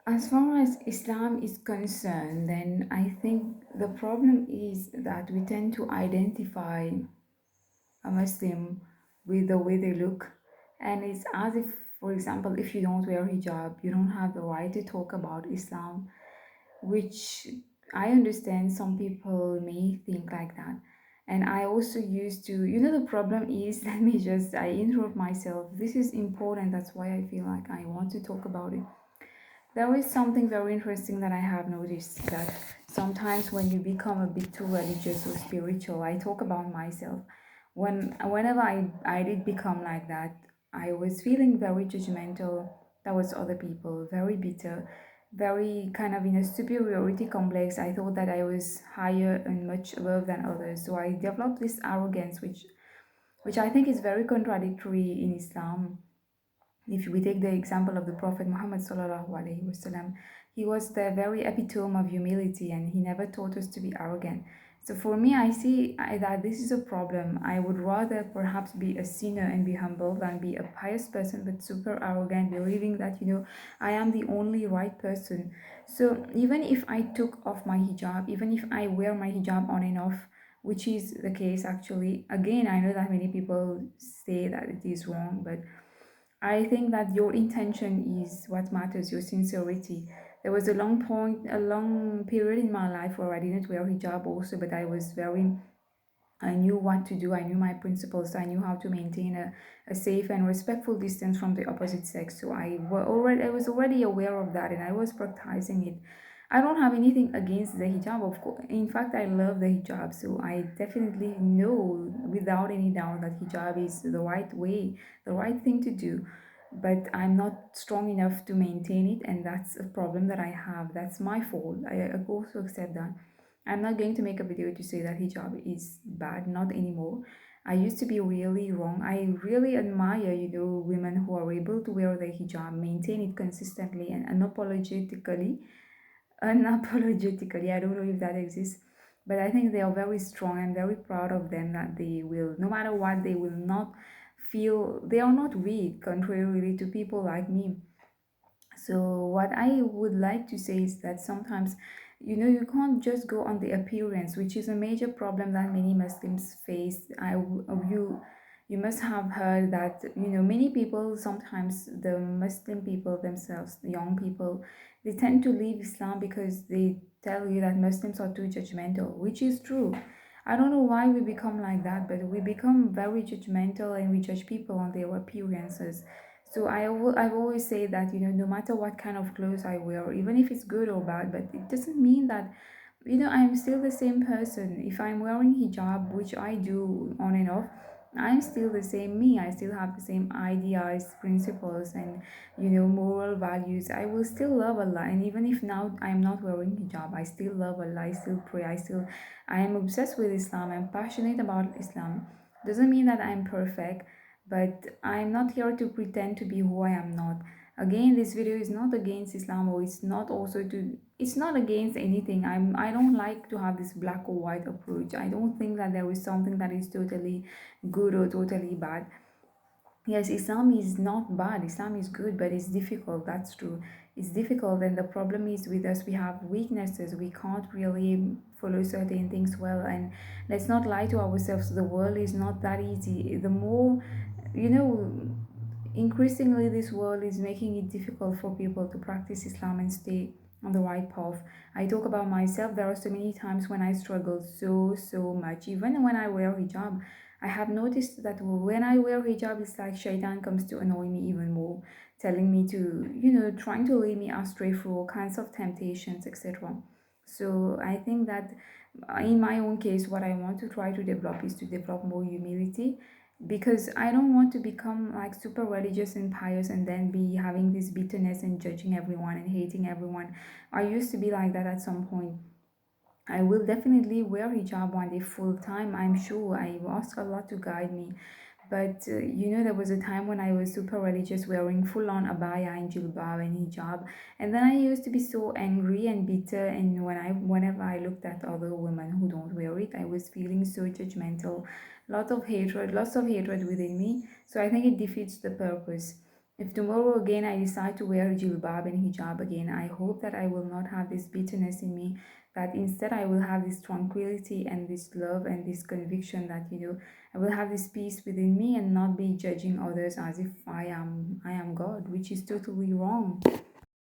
As far as Islam is concerned, then I think the problem is that we tend to identify a Muslim with the way they look. And it's as if, for example, if you don't wear hijab, you don't have the right to talk about Islam, which I understand some people may think like that. And I also used to, the problem is, I interrupt myself. This is important. That's why I feel like I want to talk about it. There is something very interesting that I have noticed that sometimes when you become a bit too religious or spiritual, I talk about myself. Whenever I did become like that, I was feeling very judgmental towards other people, very bitter, very kind of in a superiority complex. I thought that I was higher and much above than others. So I developed this arrogance which I think is very contradictory in Islam. If we take the example of the Prophet Muhammad sallallahu alaihi wasallam, he was the very epitome of humility, and he never taught us to be arrogant. So for me, that this is a problem. I would rather perhaps be a sinner and be humble than be a pious person but super arrogant, believing that I am the only right person. So even if I took off my hijab, even if I wear my hijab on and off, which is the case actually. Again, I know that many people say that it is wrong, but I think that your intention is what matters, your sincerity. There was a long period in my life where I didn't wear hijab also, but I knew what to do, I knew my principles, I knew how to maintain a safe and respectful distance from the opposite sex. So I was already aware of that and I was practicing it. I don't have anything against the hijab, of course. In fact, I love the hijab, so I definitely know without any doubt that hijab is the right way, the right thing to do. But I'm not strong enough to maintain it, and that's a problem that I have. That's my fault. I also accept that. I'm not going to make a video to say that hijab is bad, not anymore. I used to be really wrong. I really admire, women who are able to wear their hijab, maintain it consistently and unapologetically. Unapologetically, I don't know if that exists, but I think they are very strong. I'm very proud of them that they will, no matter what, they will not feel, they are not weak, contrarily to people like me. So, what I would like to say is that sometimes, you can't just go on the appearance, which is a major problem that many Muslims face. You must have heard that, many people, sometimes the Muslim people themselves, the young people, they tend to leave Islam because they tell you that Muslims are too judgmental, which is true. I don't know why we become like that, but we become very judgmental and we judge people on their appearances. So I've always said that, no matter what kind of clothes I wear, even if it's good or bad, but it doesn't mean that, I'm still the same person. If I'm wearing hijab, which I do on and off, I'm still the same me. I still have the same ideas, principles, and, moral values. I will still love Allah. And even if now I'm not wearing hijab, I still love Allah. I still pray. I am obsessed with Islam. I'm passionate about Islam. Doesn't mean that I'm perfect, but I'm not here to pretend to be who I am not. Again, this video is not against Islam, or it's not against anything. I don't like to have this black or white approach. I don't think that there is something that is totally good or totally bad. Yes, Islam is not bad. Islam is good, but it's difficult. That's true. It's difficult, and the problem is with us, we have weaknesses. We can't really follow certain things well. And let's not lie to ourselves. The world is not that easy. The more, you know, increasingly, this world is making it difficult for people to practice Islam and stay on the right path. I talk about myself. There are so many times when I struggle so much. Even when I wear hijab, I have noticed that when I wear hijab, it's like shaitan comes to annoy me even more, telling me to, trying to lead me astray through all kinds of temptations, etc. So I think that in my own case, what I want to try to develop is to develop more humility, because I don't want to become like super religious and pious and then be having this bitterness and judging everyone and hating everyone. I used to be like that at some point. I will definitely wear hijab one day full time. I'm sure I ask Allah to guide me. But there was a time when I was super religious, wearing full on abaya and jilbab and hijab, and then I used to be so angry and bitter. And whenever I looked at other women who don't wear it, I was feeling so judgmental, lots of hatred within me. So I think it defeats the purpose. If tomorrow again I decide to wear jilbab and hijab again, I hope that I will not have this bitterness in me, that instead I will have this tranquility and this love and this conviction that, I will have this peace within me and not be judging others as if I am God, which is totally wrong.